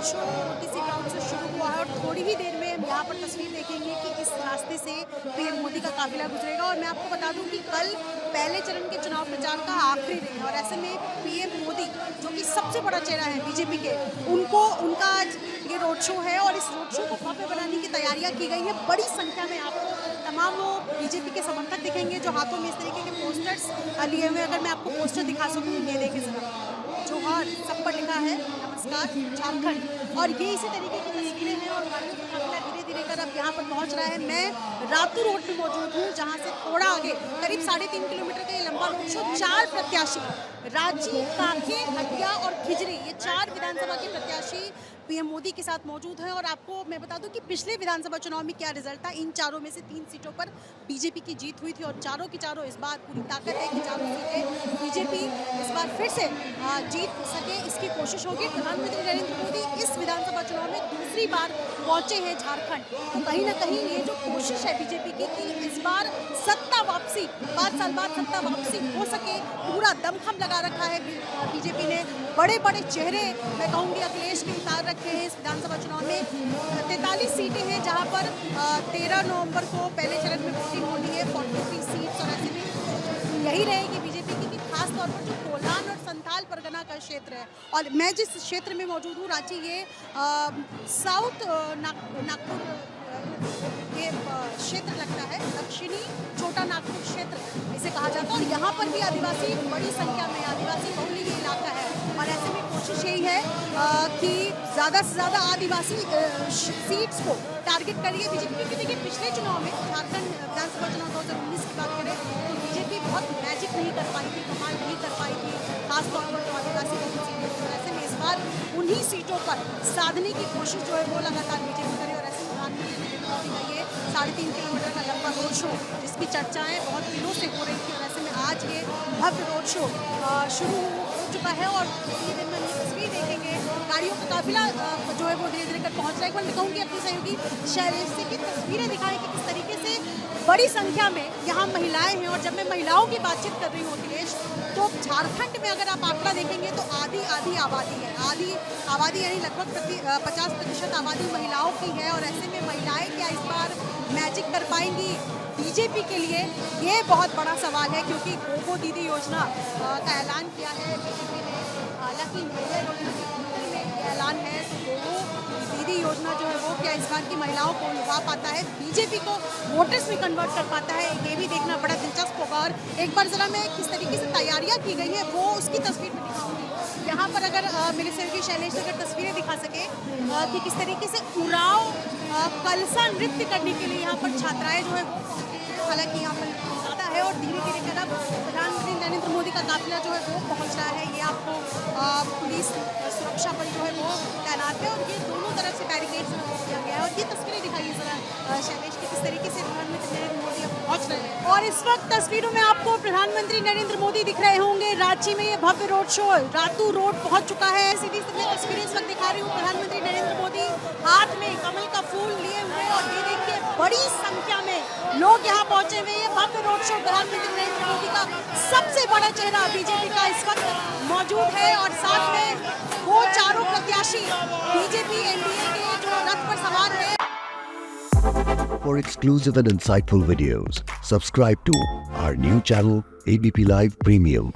Show TC ground से शुरू हुआ है और थोड़ी ही देर में हम यहाँ पर तस्वीर देखेंगे कि इस रास्ते से पीएम मोदी का काफिला गुजरेगा। और मैं आपको बता दूं कि कल पहले चरण के चुनाव प्रचार का आखिरी दिन है और ऐसे में पीएम मोदी जो कि सबसे बड़ा चेहरा है बीजेपी के, उनका आज ये रोड शो है और इस रोड शो को भव्य बनाने की तैयारियां की गई है। बड़ी संख्या में आपको तमाम वो बीजेपी के समर्थक दिखेंगे जो हाथों में इस तरीके के पोस्टर्स लिए हुए। अगर मैं आपको पोस्टर दिखा सकूँ, ये देखें जरा, जोहार, सब पर लिखा है नमस्कार झारखंड। और ये इसी तरीके की तस्वीरें हैं और गाड़ियों का काफिला धीरे धीरे कर अब यहाँ पर पहुँच रहा है। मैं रातू रोड पे मौजूद हूँ, जहाँ से थोड़ा आगे करीब 3.5 किलोमीटर का ये लंबा रोड शो 4 प्रत्याशी, रांची, कांकेर, हटिया और खिजरी, ये 4 विधानसभा के प्रत्याशी पीएम मोदी के साथ मौजूद हैं। और आपको मैं बता दूं कि पिछले विधानसभा चुनाव में क्या रिजल्ट था। इन चारों में से 3 सीटों पर बीजेपी की जीत हुई थी और चारों की चारों इस बार पूरी ताकत है कि चारों सीटें बीजेपी इस बार फिर से जीत सके, इसकी कोशिश होगी। प्रधानमंत्री नरेंद्र मोदी इस विधानसभा चुनाव में दूसरी बार पहुंचे हैं झारखंड, तो कहीं ना कहीं ये जो कोशिश है बीजेपी की कि इस बार सत्ता वापसी, 5 साल बाद सत्ता वापसी हो सके, पूरा दमखम लगा रखा है बीजेपी ने। बड़े बड़े चेहरे मैं कहूँगी अखिलेश के उतार रखे हैं इस विधानसभा चुनाव में। 43 सीटें हैं जहाँ पर 13 नवंबर को पहले चरण में वोटिंग होनी है, 43 सीट्स। और ऐसे में यही रहेगी बीजेपी की खास तौर पर जो कोलान और संथाल परगना का क्षेत्र है। और मैं जिस क्षेत्र में मौजूद हूँ रांची, ये साउथ नागपुर ये क्षेत्र लगता है, दक्षिणी छोटा नागपुर क्षेत्र इसे कहा जाता है। और यहाँ पर भी आदिवासी बड़ी संख्या में, आदिवासी बहुल ये इलाका है और ऐसे में कोशिश यही है कि ज़्यादा से ज़्यादा आदिवासी सीट्स को टारगेट करिए बीजेपी। क्योंकि देखिए पिछले चुनाव में झारखंड विधानसभा चुनाव 2019 की बात करें तो बीजेपी बहुत मैजिक नहीं कर पाई थी, कमाल नहीं कर पाई थी, खासतौर पर जो आदिवासी बहुल सीटें थी। ऐसे में इस बार उन्हीं सीटों पर साधने की कोशिश जो है वो लगातार बीजेपी करे। और ऐसे प्रधानमंत्री ये 3.5 किलोमीटर का लंबा रोड शो जिसकी चर्चाएं बहुत दिनों से हो रही थी और ऐसे में आज ये भव्य रोड शो शुरू हो चुका है। और इसी दिन में तस्वीर देखेंगे, गाड़ियों का काफिला जो है वो धीरे धीरे कर पहुँच रहा है। एक बार मैं कहूँगी अपनी सहयोगी शैलेश से की तस्वीरें दिखाएं कि किस तरीके से बड़ी संख्या में यहाँ महिलाएं हैं। और जब मैं महिलाओं की बातचीत कर रही हूँ अखिलेश, तो झारखंड में अगर आप आंकड़ा देखेंगे तो आधी आबादी है, आधी आबादी यानी लगभग 50% आबादी महिलाओं की है। और ऐसे में महिलाएं क्या इस बार मैजिक कर पाएंगी बीजेपी के लिए, ये बहुत बड़ा सवाल है। क्योंकि गोगो दीदी योजना का ऐलान किया है बीजेपी ने, हालांकि महिला योजना के अंदर में ऐलान है तो गोगो दीदी योजना जो है वो क्या इस बार की महिलाओं को लुभा पाता है, बीजेपी को वोटर्स में कन्वर्ट कर पाता है, ये भी देखना बड़ा दिलचस्प होगा। और एक बार जरा मैं किस तरीके से तैयारियां की गई है वो उसकी तस्वीर में दिखाऊंगी। यहाँ पर अगर मेरे सहयोगी शैलेश अगर तस्वीरें दिखा सके कि किस तरीके से उराव कलसा नृत्य करने के लिए यहाँ पर छात्राएं जो है वो पहुंचती हैं। हालांकि यहाँ पर ज़्यादा है और धीरे धीरे कर अब प्रधानमंत्री नरेंद्र मोदी का काफिला जो है वो पहुँच रहा है। ये आपको पुलिस सुरक्षा बल जो है वो तैनात है और ये दोनों तरफ से बैरिकेड्स किया गया है। और ये तस्वीरें दिखाइए जरा शैलेश की किस तरीके से प्रधानमंत्री नरेंद्र मोदी अब पहुँच रहे हैं। और इस वक्त तस्वीरों में आपको प्रधानमंत्री नरेंद्र मोदी दिख रहे होंगे। रांची में ये भव्य रोड शो रातू रोड पहुँच चुका है। सीधी सीधी तस्वीरें इस वक्त दिखा रही हूँ, प्रधानमंत्री नरेंद्र मोदी हाथ में कमल का फूल लिए हुए और ये देखिए बड़ी संख्या में लोग यहाँ पहुंचे हुए। ये भव्य रोड शो प्रधानमंत्री नरेंद्र मोदी का सबसे बड़ा चेहरा बीजेपी का इस वक्त मौजूद है और साथ में वो चारों प्रत्याशी बीजेपी एनडीए के जो रथ पर सवार है। For exclusive and insightful videos, subscribe to our new channel ABP Live Premium.